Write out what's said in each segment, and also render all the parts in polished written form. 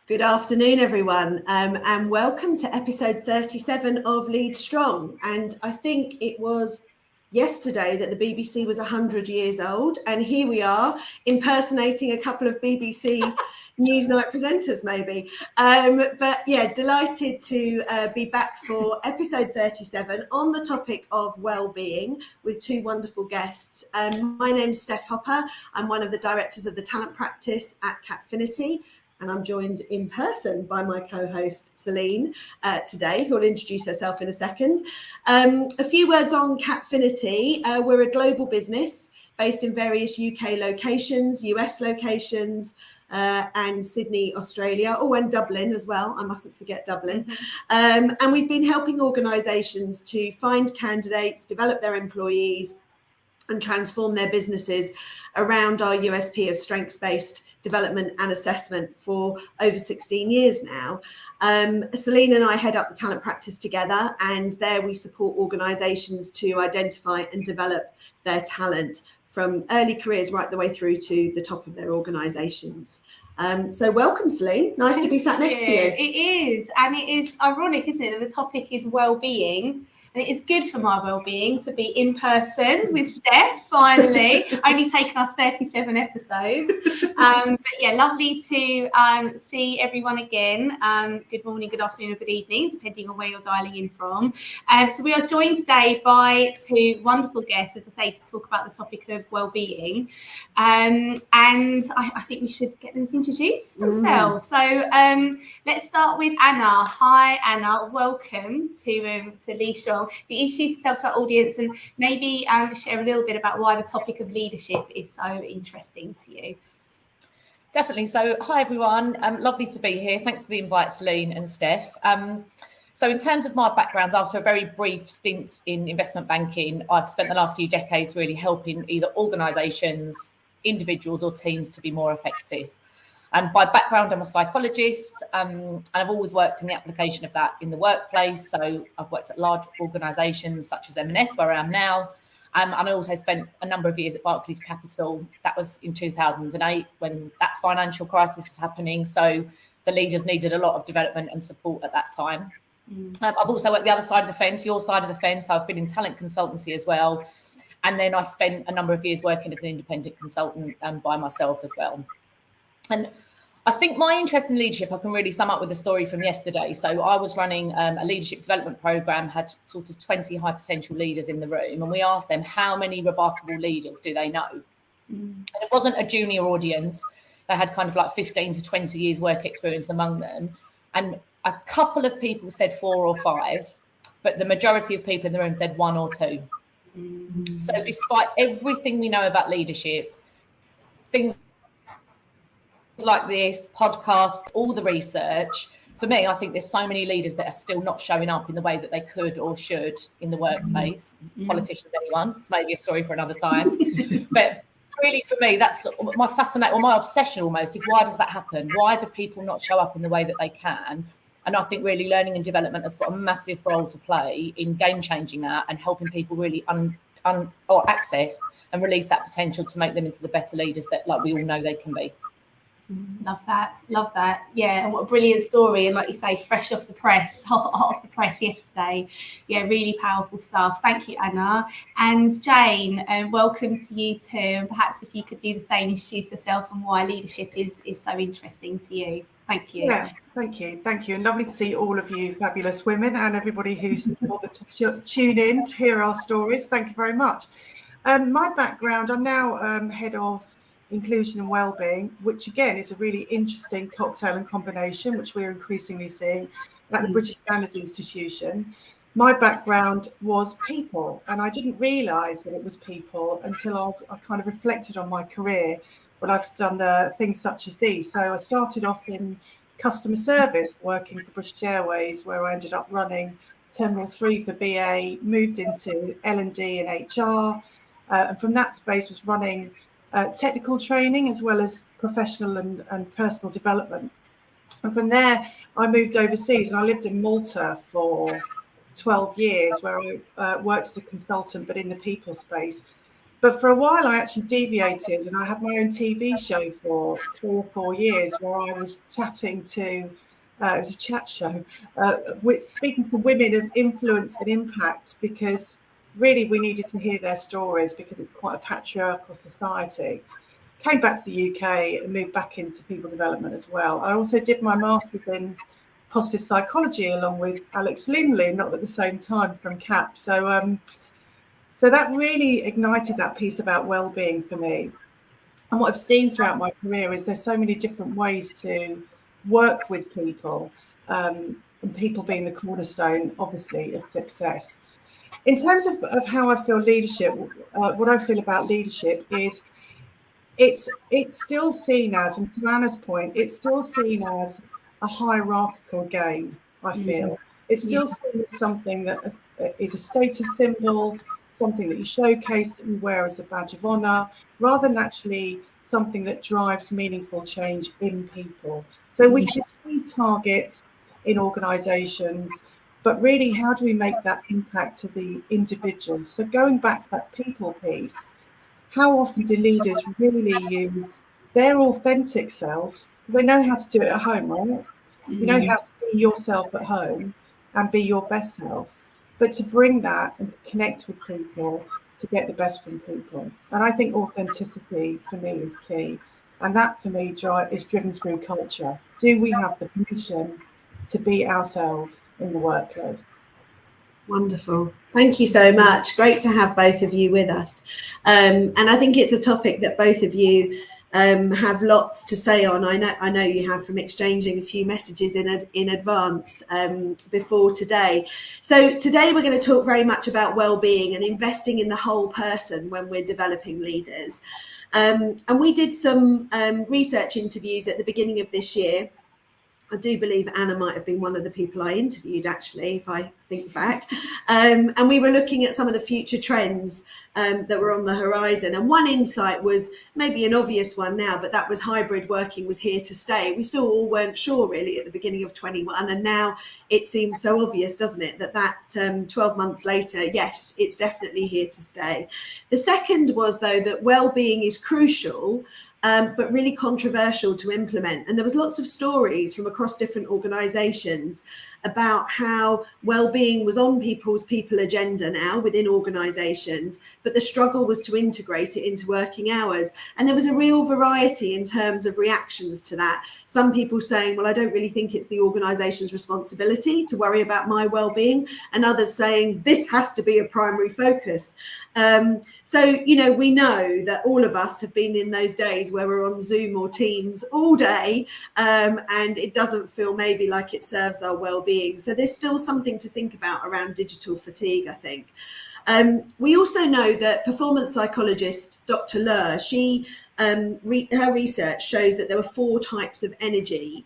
Good afternoon, everyone, and welcome to episode 37 of Lead Strong. And I think it was yesterday that the BBC was 100 years old, and here we are impersonating a couple of BBC Newsnight presenters, maybe. But yeah, delighted to be back for episode 37 on the topic of well-being with two wonderful guests. My name's Steph Hopper. I'm one of the directors of the talent practice at Capfinity. And I'm joined in person by my co-host, Celine, today, who will introduce herself in a second. A few words on Capfinity. We're a global business based in various UK locations, US locations, and Sydney, Australia, and Dublin as well. I mustn't forget Dublin. And we've been helping organisations to find candidates, develop their employees, and transform their businesses around our USP of strengths-based development and assessment for over 16 years now. Celine and I head up the talent practice together, and there we support organisations to identify and develop their talent from early careers right the way through to the top of their organisations. So welcome, Celine. Nice to be sat next to you. It is, and it is ironic, isn't it? The topic is well-being. And it is good for my well-being to be in person with Steph, finally. Only taken us 37 episodes. But yeah, lovely to see everyone again. Good morning, good afternoon, or good evening, depending on where you're dialing in from. So we are joined today by two wonderful guests, as I say, to talk about the topic of well-being. And I think we should get them to introduce themselves. So let's start with Anna. Hi, Anna. Welcome to Lead Strong. If you introduce yourself to our audience and maybe share a little bit about why the topic of leadership is so interesting to you. Definitely. So hi, everyone. Lovely to be here. Thanks for the invite, Celine and Steph. So in terms of my background, after a very brief stint in investment banking, I've spent the last few decades really helping either organisations, individuals or teams to be more effective. And by background, I'm a psychologist, and I've always worked in the application of that in the workplace. So I've worked at large organisations such as M&S, where I am now. And I also spent a number of years at Barclays Capital. That was in 2008 when that financial crisis was happening. So the leaders needed a lot of development and support at that time. I've also worked the other side of the fence, your side of the fence. So I've been in talent consultancy as well. And then I spent a number of years working as an independent consultant by myself as well. And I think my interest in leadership, I can really sum up with a story from yesterday. So I was running a leadership development program, had sort of 20 high potential leaders in the room. And we asked them, how many remarkable leaders do they know? And it wasn't a junior audience. They had kind of like 15 to 20 years work experience among them. And a couple of people said 4 or 5, but the majority of people in the room said 1 or 2. So despite everything we know about leadership, things like this podcast, all the research, for me, I think there's so many leaders that are still not showing up in the way that they could or should in the workplace. Politicians, anyone. It's maybe a story for another time. But really, for me, that's my fascination, or my obsession almost, is why does that happen? Why do people not show up in the way that they can? And I think really learning and development has got a massive role to play in game changing that and helping people really access and release that potential to make them into the better leaders that, like, we all know they can be. Love that. Yeah, and what a brilliant story. And like you say, fresh off the press, hot off the press yesterday. Yeah, really powerful stuff. Thank you, Anna. And Jane, welcome to you too. And perhaps if you could do the same, introduce yourself and why leadership is so interesting to you. Thank you. Yeah, thank you. And lovely to see all of you fabulous women and everybody who's bothered to tune in to hear our stories. Thank you very much. My background, I'm now head of inclusion and wellbeing, which again is a really interesting cocktail and combination, which we're increasingly seeing at the British Standards Institution. My background was people, and I didn't realise that it was people until I kind of reflected on my career when I've done things such as these. So I started off in customer service, working for British Airways, where I ended up running Terminal 3 for BA, moved into L&D and HR, and from that space was running technical training as well as professional and personal development. And from there, I moved overseas and I lived in Malta for 12 years, where I worked as a consultant, but in the people space. But for a while, I actually deviated, and I had my own TV show for 3 or 4 years where I was chatting to, it was a chat show, speaking to women of influence and impact, because really we needed to hear their stories because it's quite a patriarchal society. Came back to the UK and moved back into people development as well. I also did my master's in positive psychology along with Alex Linley, not at the same time, from CAP. So that really ignited that piece about well-being for me. And what I've seen throughout my career is there's so many different ways to work with people, and people being the cornerstone, obviously, of success. In terms of how I feel leadership, what I feel about leadership is it's still seen as, and to Anna's point, it's still seen as a hierarchical game, I feel. It's still seen as something that is a status symbol, something that you showcase, that you wear as a badge of honour, rather than actually something that drives meaningful change in people. So we can achieve targets in organisations, but really, how do we make that impact to the individuals? So going back to that people piece, how often do leaders really use their authentic selves? They know how to do it at home, right? You know how to be yourself at home and be your best self. But to bring that and to connect with people, to get the best from people. And I think authenticity for me is key. And that for me is driven through culture. Do we have the permission to be ourselves in the workplace? Wonderful. Thank you so much. Great to have both of you with us. And I think it's a topic that both of you have lots to say on. I know you have, from exchanging a few messages in advance before today. So today we're going to talk very much about well-being and investing in the whole person when we're developing leaders. And we did some research interviews at the beginning of this year. I do believe Anna might have been one of the people I interviewed, actually, if I think back. And we were looking at some of the future trends that were on the horizon. And one insight was maybe an obvious one now, but that was hybrid working was here to stay. We still all weren't sure really at the beginning of 21. And now it seems so obvious, doesn't it, that 12 months later, yes, it's definitely here to stay. The second was, though, that well-being is crucial, but really controversial to implement. And there was lots of stories from across different organisations about how well-being was on people's people agenda now within organisations, but the struggle was to integrate it into working hours. And there was a real variety in terms of reactions to that. Some people saying, well, I don't really think it's the organisation's responsibility to worry about my well-being, and others saying this has to be a primary focus. So, you know, we know that all of us have been in those days where we're on Zoom or Teams all day, and it doesn't feel maybe like it serves our well-being. So there's still something to think about around digital fatigue, I think. We also know that performance psychologist Dr. Lur, her research shows that there were 4 types of energy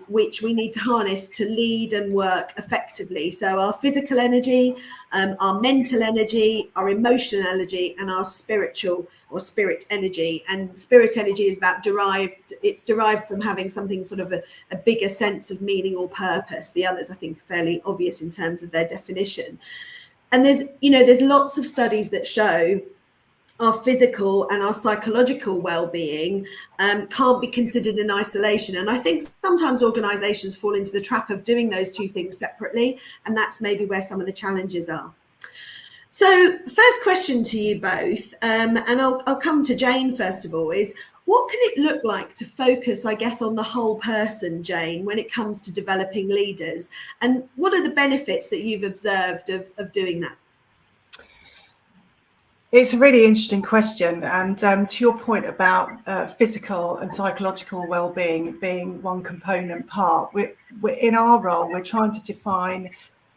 which we need to harness to lead and work effectively. So our physical energy, our mental energy, our emotional energy, and our spiritual or spirit energy. And spirit energy is derived from having something sort of a bigger sense of meaning or purpose. The others, I think, are fairly obvious in terms of their definition. And there's lots of studies that show our physical and our psychological well-being can't be considered in isolation. And I think sometimes organisations fall into the trap of doing those two things separately, and that's maybe where some of the challenges are. So first question to you both, and I'll come to Jane first of all, is what can it look like to focus, I guess, on the whole person, Jane, when it comes to developing leaders? And what are the benefits that you've observed of doing that? It's a really interesting question. And to your point about physical and psychological well-being being one component part, we're in our role, we're trying to define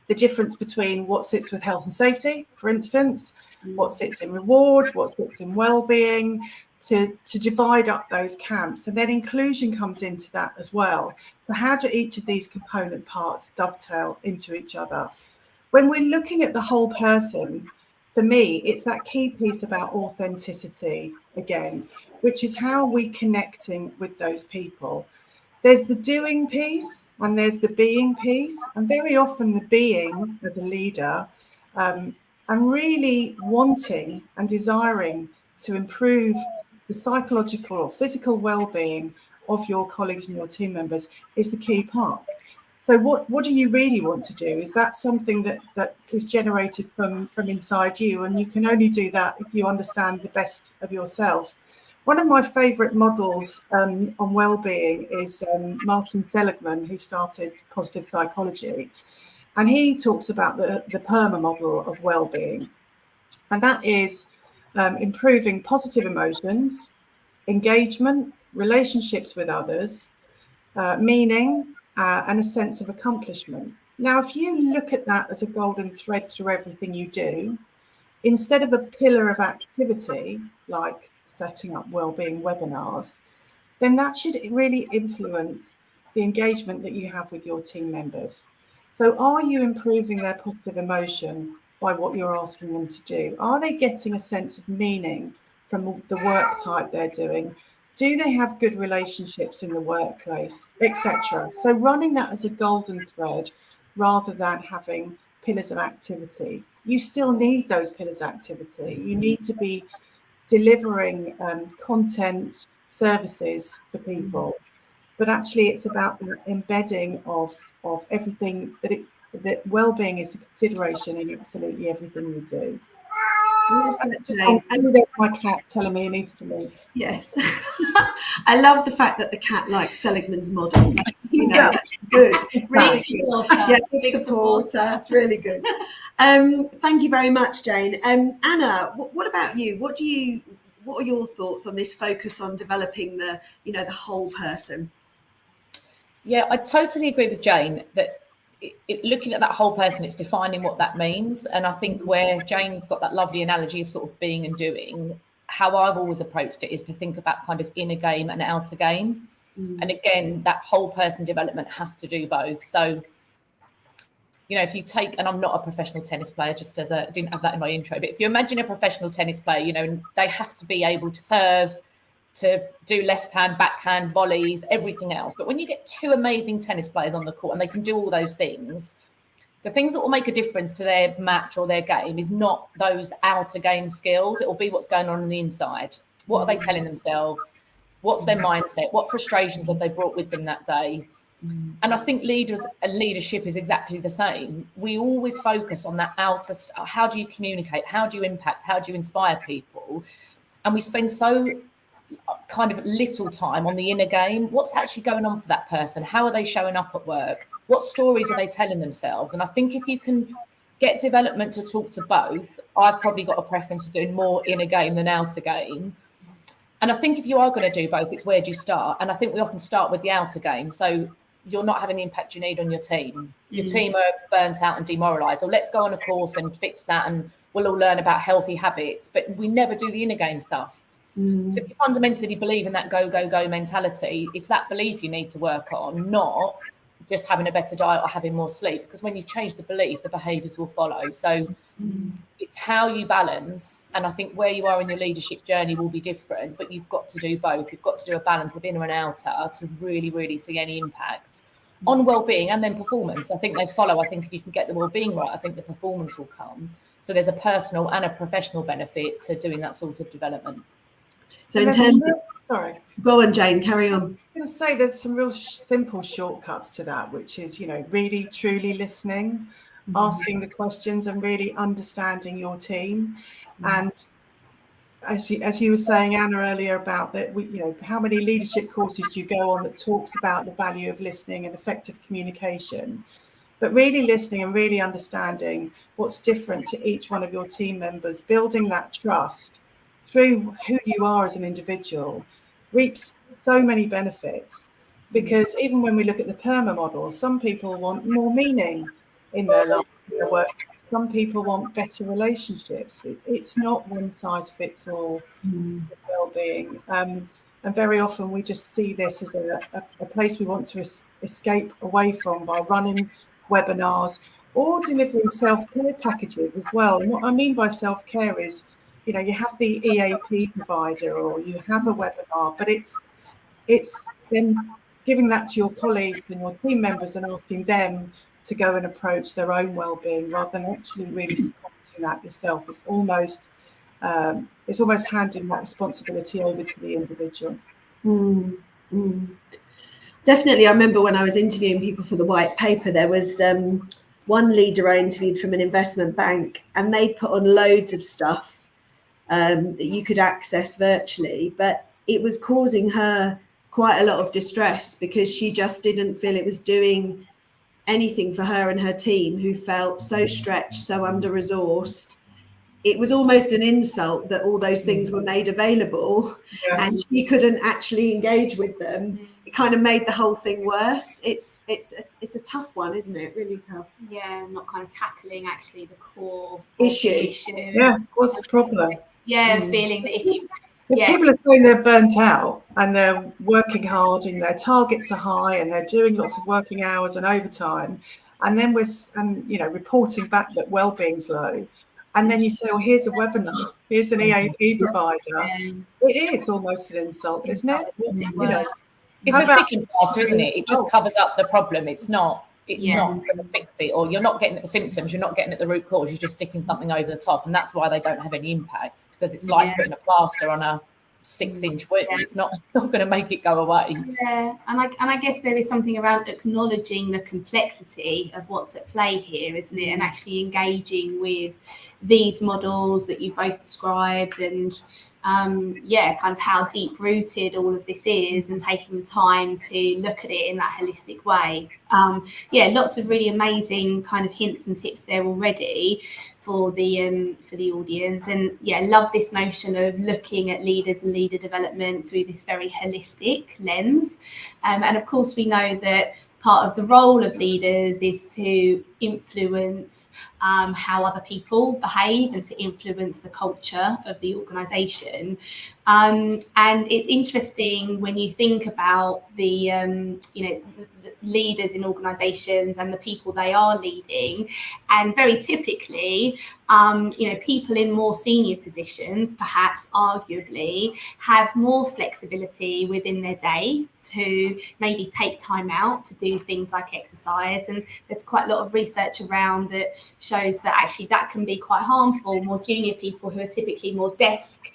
the difference between what sits with health and safety, for instance, what sits in reward, what sits in well-being, to divide up those camps. And then inclusion comes into that as well. So how do each of these component parts dovetail into each other? When we're looking at the whole person, for me, it's that key piece about authenticity again, which is how we're connecting with those people. There's the doing piece and there's the being piece. And very often the being as a leader, and and really wanting and desiring to improve the psychological or physical well-being of your colleagues and your team members is the key part. So what do you really want to do? Is that something that is generated from inside you? And you can only do that if you understand the best of yourself. One of my favourite models on well-being is Martin Seligman, who started positive psychology. And he talks about the PERMA model of well-being. And that is improving positive emotions, engagement, relationships with others, meaning, and a sense of accomplishment. Now, if you look at that as a golden thread through everything you do, instead of a pillar of activity, like setting up wellbeing webinars, then that should really influence the engagement that you have with your team members. So are you improving their positive emotion by what you're asking them to do? Are they getting a sense of meaning from the work type they're doing? Do they have good relationships in the workplace, etc.? So running that as a golden thread rather than having pillars of activity. You still need those pillars of activity. You need to be delivering content, services for people, but actually it's about the embedding of everything that well-being is a consideration in absolutely everything you do. My cat telling me he needs to leave. Yes. I love the fact that the cat likes Seligman's model. That's, that's good. Big supporter. Yeah, big supporter. It's really good. Thank you very much, Jane. Anna, what about you? What are your thoughts on this focus on developing the whole person? Yeah, I totally agree with Jane that looking at that whole person, it's defining what that means. And I think where Jane's got that lovely analogy of sort of being and doing, how I've always approached it is to think about kind of inner game and outer game. And again, that whole person development has to do both. So, if you take, and I'm not a professional tennis player, just as I didn't have that in my intro, but if you imagine a professional tennis player, they have to be able to serve, to do left hand, backhand, volleys, everything else. But when you get two amazing tennis players on the court and they can do all those things, the things that will make a difference to their match or their game is not those outer game skills. It will be what's going on the inside. What are they telling themselves? What's their mindset? What frustrations have they brought with them that day? And I think leaders and leadership is exactly the same. We always focus on that outer stuff. How do you communicate? How do you impact? How do you inspire people? And we spend so kind of little time on the inner game. What's actually going on for that person? How are they showing up at work? What stories are they telling themselves? And I think if you can get development to talk to both, I've probably got a preference for doing more inner game than outer game. And I think if you are going to do both, it's where do you start? And I think we often start with the outer game. So you're not having the impact you need on your team. Your team are burnt out and demoralised. Or let's go on a course and fix that and we'll all learn about healthy habits. But we never do the inner game stuff. So if you fundamentally believe in that go, go, go mentality, it's that belief you need to work on, not just having a better diet or having more sleep. Because when you've changed the belief, the behaviours will follow. So it's how you balance. And I think where you are in your leadership journey will be different, but you've got to do both. You've got to do a balance of inner and outer to really, really see any impact on well-being and then performance. I think they follow. I think if you can get the well-being right, I think the performance will come. So there's a personal and a professional benefit to doing that sort of development. So in terms of, go on, Jane, carry on. I was going to say there's some real simple shortcuts to that, which is, really truly listening, asking the questions and really understanding your team. And as you were saying, Anna, earlier about that, how many leadership courses do you go on that talks about the value of listening and effective communication? But really listening and really understanding what's different to each one of your team members, building that trust through who you are as an individual reaps so many benefits, because even when we look at the PERMA model, some people want more meaning in their life, in their work. Some people want better relationships. It's not one size fits all well-being. And very often we just see this as a place we want to escape away from by running webinars or delivering self-care packages as well. And what I mean by self-care is, you have the EAP provider or you have a webinar, but it's then giving that to your colleagues and your team members and asking them to go and approach their own well-being rather than actually really supporting managing that yourself. It's almost handing that responsibility over to the individual. Definitely. I remember when I was interviewing people for the white paper, there was one leader I interviewed from an investment bank, and they put on loads of stuff that you could access virtually, but it was causing her quite a lot of distress because she just didn't feel it was doing anything for her and her team, who felt so stretched, so under-resourced. It was almost an insult that all those things were made available and she couldn't actually engage with them. It kind of made the whole thing worse. It's a tough one, isn't it? Really tough. Yeah, not kind of tackling actually the core issue. Yeah, what's the problem? Yeah, feeling that if people are saying they're burnt out and they're working hard and their targets are high and they're doing lots of working hours and overtime, and then we're reporting back that wellbeing's low. And then you say, well, here's a webinar, here's an EAP provider. It is almost an insult, isn't it? It's a sticking plaster, isn't it? It just covers up the problem. It's not going to fix it, or you're not getting at the symptoms, you're not getting at the root cause, you're just sticking something over the top. And that's why they don't have any impact, because it's like putting a plaster on a 6-inch wound. It's not going to make it go away. Yeah, and I guess there is something around acknowledging the complexity of what's at play here, isn't it? And actually engaging with these models that you've both described, and kind of how deep rooted all of this is, and taking the time to look at it in that holistic way. Lots of really amazing kind of hints and tips there already for the audience, and love this notion of looking at leaders and leader development through this very holistic lens. And of course, we know that part of the role of leaders is to influence how other people behave and to influence the culture of the organisation. And it's interesting when you think about the leaders in organisations and the people they are leading, and very typically, people in more senior positions, perhaps arguably, have more flexibility within their day to maybe take time out to do things like exercise. And there's quite a lot of research around that shows that actually that can be quite harmful. More junior people who are typically more desk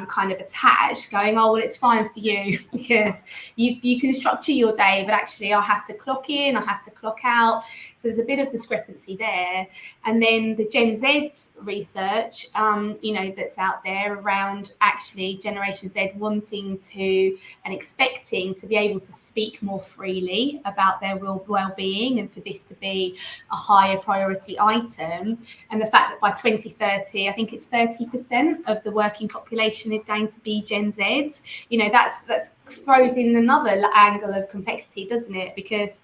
kind of attached, going, oh, well, it's fine for you because you can structure your day, but actually I have to clock in, I have to clock out. So there's a bit of discrepancy there. And then the Gen Z's research, that's out there around actually Generation Z wanting to and expecting to be able to speak more freely about their well-being, and for this to be a higher priority item. And the fact that by 2030, I think it's 30% of the working population is going to be Gen Z. That's throws in another angle of complexity, doesn't it? Because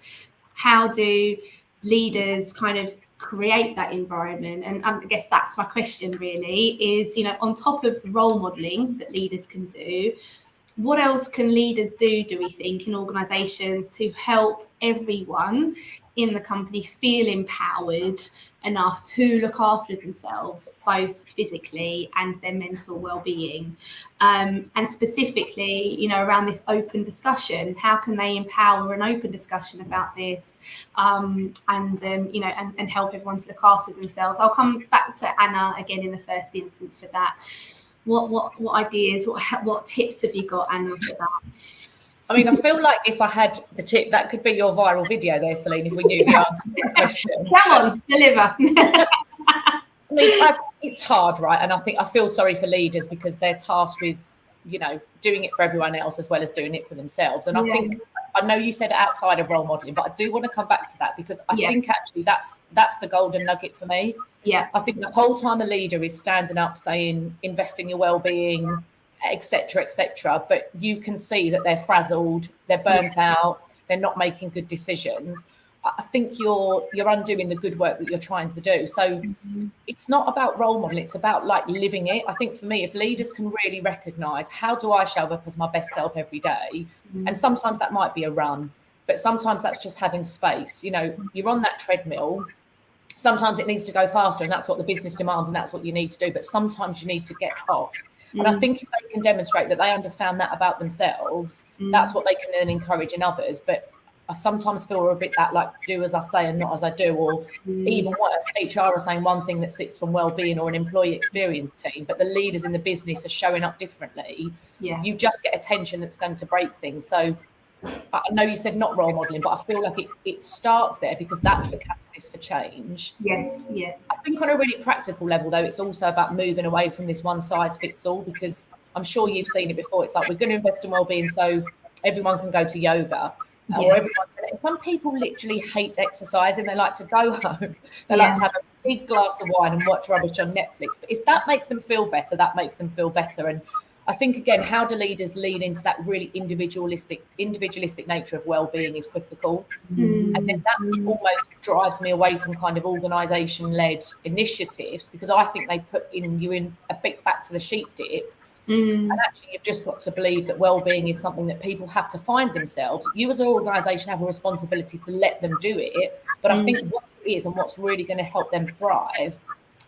how do leaders kind of create that environment? And I guess that's my question really, is, on top of the role modelling that leaders can do, what else can leaders do we think, in organisations to help everyone in the company feel empowered enough to look after themselves, both physically and their mental well-being? And specifically, around this open discussion, how can they empower an open discussion about this, and help everyone to look after themselves? I'll come back to Anna again in the first instance for that. What ideas, what tips have you got, Anna, for that? I mean, I feel like if I had the tip, that could be your viral video there, Celine, if we knew the answer to the question. Come on, deliver. I mean, it's hard, right? And I feel sorry for leaders because they're tasked with, doing it for everyone else as well as doing it for themselves. And I know you said outside of role modelling, but I do want to come back to that, because I think actually that's the golden nugget for me. Yeah. I think the whole time a leader is standing up saying, invest in your well-being, etc., but you can see that they're frazzled, they're burnt out, they're not making good decisions. I think you're undoing the good work that you're trying to do. So it's not about role modeling, it's about like living it. I think for me, if leaders can really recognise, how do I show up as my best self every day? And sometimes that might be a run, but sometimes that's just having space. You're on that treadmill. Sometimes it needs to go faster, and that's what the business demands, and that's what you need to do. But sometimes you need to get off. And I think if they can demonstrate that they understand that about themselves, that's what they can then encourage in others. But I sometimes feel we're a bit that like do as I say and not as I do, or even worse, HR are saying one thing that sits from wellbeing or an employee experience team, but the leaders in the business are showing up differently. Yeah. You just get attention that's going to break things. So I know you said not role modeling, but I feel like it starts there because that's the catalyst for change. Yes. Yeah. I think on a really practical level, though, it's also about moving away from this one size fits all, because I'm sure you've seen it before. It's like, we're going to invest in wellbeing so everyone can go to yoga. Or everyone. Some people literally hate exercising. They like to go home. They like to have a big glass of wine and watch rubbish on Netflix. But if that makes them feel better, that makes them feel better. And I think, again, how do leaders lean into that really individualistic nature of wellbeing is critical. And then that's almost drives me away from kind of organisation-led initiatives, because I think they put you in a bit back to the sheep dip. And actually, you've just got to believe that wellbeing is something that people have to find themselves. You as an organisation have a responsibility to let them do it. But I think what it is and what's really going to help them thrive,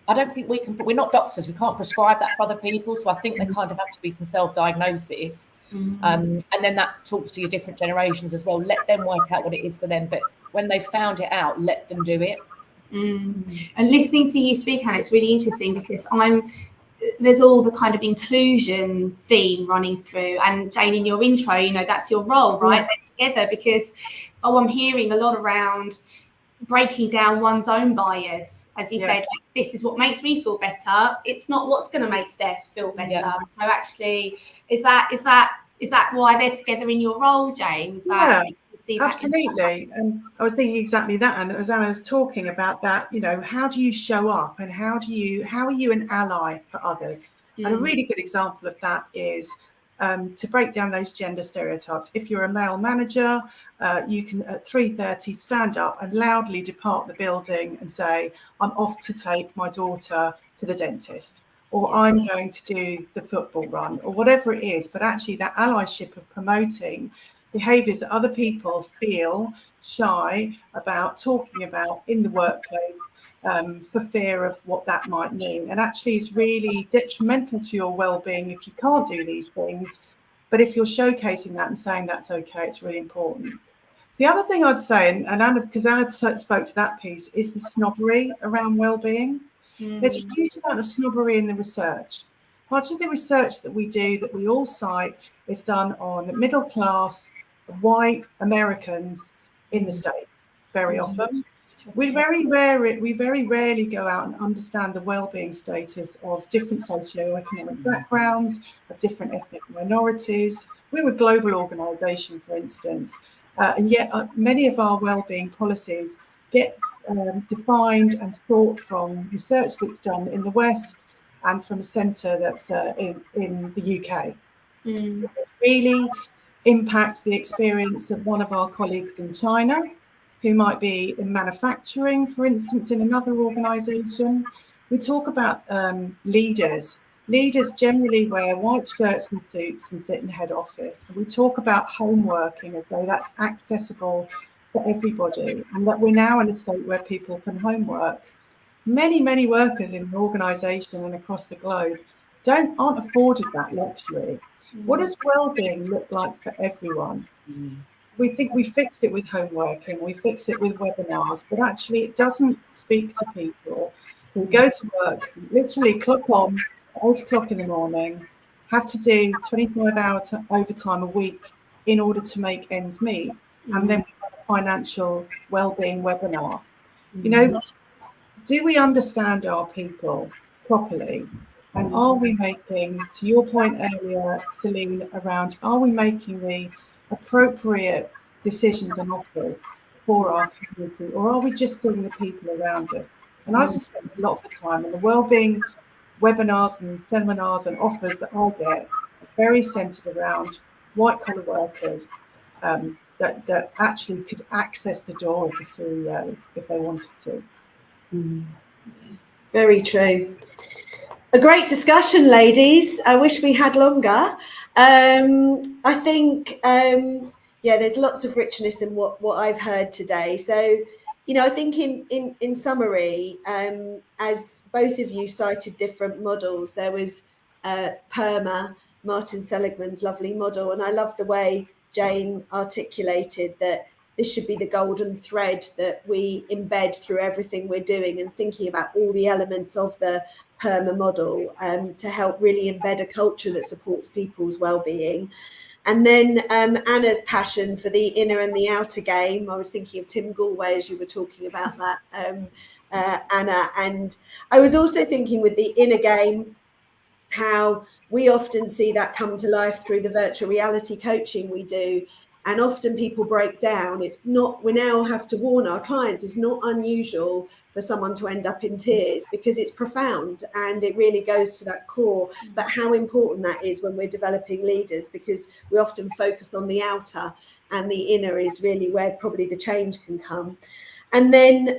I don't think we're not doctors. We can't prescribe that for other people. So I think there kind of have to be some self-diagnosis. And then that talks to your different generations as well. Let them work out what it is for them. But when they've found it out, let them do it. And listening to you speak, Hannah, it's really interesting because there's all the kind of inclusion theme running through, and Jane, in your intro, that's your role, right? They're together because I'm hearing a lot around breaking down one's own bias, as you said. Like, this is what makes me feel better. It's not what's going to make Steph feel better. So actually, is that why they're together in your role, Jane? Absolutely. And I was thinking exactly that. And as Anna was talking about that, how do you show up and how are you an ally for others? And a really good example of that is to break down those gender stereotypes. If you're a male manager, you can at 3:30 stand up and loudly depart the building and say, I'm off to take my daughter to the dentist, or I'm going to do the football run, or whatever it is. But actually that allyship of promoting behaviours that other people feel shy about talking about in the workplace for fear of what that might mean. And actually it's really detrimental to your well-being if you can't do these things. But if you're showcasing that and saying that's okay, it's really important. The other thing I'd say, and Anna, because Anna spoke to that piece, is the snobbery around well-being. There's a huge amount of snobbery in the research. Much of the research that we do, that we all cite, is done on middle-class white Americans in the States very often. We very rarely go out and understand the well-being status of different socioeconomic backgrounds, of different ethnic minorities. We're a global organisation, for instance, and yet many of our well-being policies get defined and sought from research that's done in the West and from a centre that's in the UK. It really impacts the experience of one of our colleagues in China, who might be in manufacturing, for instance, in another organisation. We talk about leaders. Leaders generally wear white shirts and suits and sit in head office. We talk about home working as though that's accessible for everybody, and that we're now in a state where people can homework. Many workers in an organisation and across the globe aren't afforded that luxury. What does well-being look like for everyone? We think we fixed it with home working, we fix it with webinars, but actually it doesn't speak to people who go to work, literally clock on at 8 o'clock in the morning, have to do 25 hours overtime a week in order to make ends meet. And then we have a financial well-being webinar. Do we understand our people properly? And are we making, to your point earlier, Celine, around, are we making the appropriate decisions and offers for our community, or are we just seeing the people around us? And I suspect a lot of the time, and the wellbeing webinars and seminars and offers that I get are very centred around white-collar workers that actually could access the door of the CEO if they wanted to. Very true. A great discussion, ladies. I wish we had longer. I think, there's lots of richness in what I've heard today. So, I think in summary, as both of you cited different models, there was PERMA, Martin Seligman's lovely model. And I love the way Jane articulated that this should be the golden thread that we embed through everything we're doing, and thinking about all the elements of the PERMA model to help really embed a culture that supports people's well-being. And then Anna's passion for the inner and the outer game. I was thinking of Tim Galway as you were talking about that, Anna. And I was also thinking with the inner game, how we often see that come to life through the virtual reality coaching we do. And often people break down. It's not, we now have to warn our clients, it's not unusual for someone to end up in tears, because it's profound and it really goes to that core. But how important that is when we're developing leaders, because we often focus on the outer, and the inner is really where probably the change can come. And then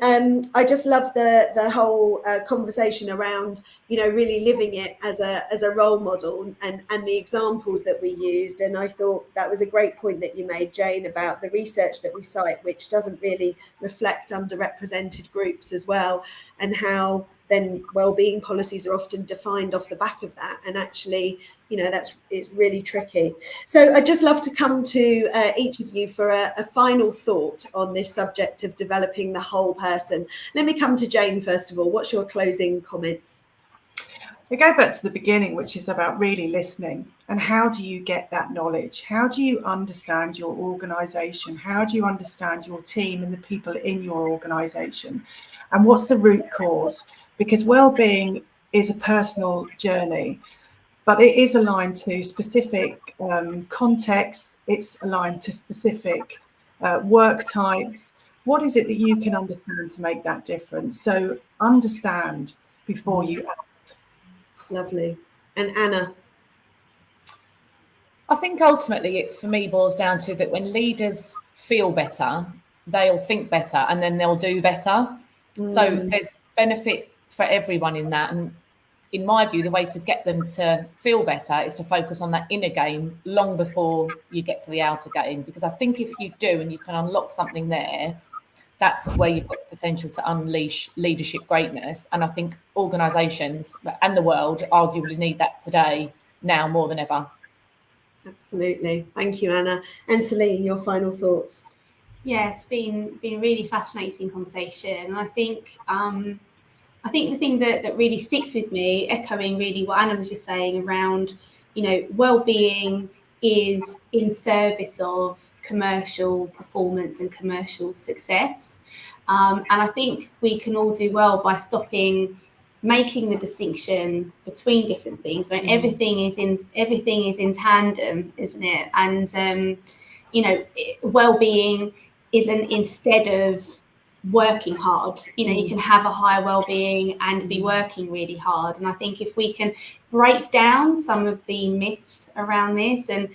I just love the whole conversation around, you know, really living it as a role model, and the examples that we used. And I thought that was a great point that you made, Jane, about the research that we cite, which doesn't really reflect underrepresented groups as well, and how then wellbeing policies are often defined off the back of that. And actually, you know, it's really tricky. So I'd just love to come to each of you for a final thought on this subject of developing the whole person. Let me come to Jane first of all. What's your closing comments? We go back to the beginning, which is about really listening. And how do you get that knowledge? How do you understand your organisation? How do you understand your team and the people in your organisation? And what's the root cause? Because well-being is a personal journey, but it is aligned to specific contexts. It's aligned to specific work types. What is it that you can understand to make that difference? So understand before you act. Lovely. And Anna? I think ultimately it, for me, boils down to that when leaders feel better, they'll think better, and then they'll do better. So there's benefit for everyone in that. And in my view, the way to get them to feel better is to focus on that inner game long before you get to the outer game. Because I think if you do, and you can unlock something there, that's where you've got the potential to unleash leadership greatness. And I think organisations and the world arguably need that today, now more than ever. Absolutely. Thank you, Anna. And Celine, your final thoughts? Yeah, it's been a really fascinating conversation. And I think the thing that really sticks with me, echoing really what Anna was just saying around, you know, well-being is in service of commercial performance and commercial success. And I think we can all do well by stopping making the distinction between different things. Right? Everything is in tandem, isn't it? And you know, well-being isn't, instead of working hard, you know, you can have a higher well-being and be working really hard. And I think if we can break down some of the myths around this, and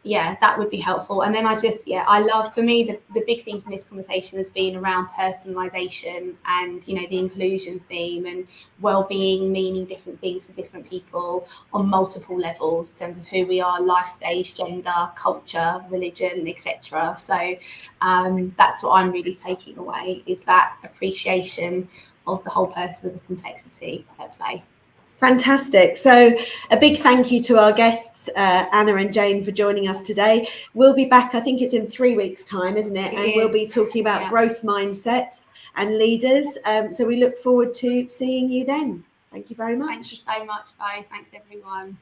yeah, that would be helpful. And then I love, for me, the big thing from this conversation has been around personalization and, you know, the inclusion theme, and well-being meaning different things to different people on multiple levels in terms of who we are, life stage, gender, culture, religion, etc. So that's what I'm really taking away, is that appreciation of the whole person, of the complexity at play. Fantastic. So a big thank you to our guests, Anna and Jane, for joining us today. We'll be back, I think it's in 3 weeks' time, isn't it? And we'll be talking about growth mindset and leaders. So we look forward to seeing you then. Thank you very much. Thank you so much, Bo. Thanks, everyone.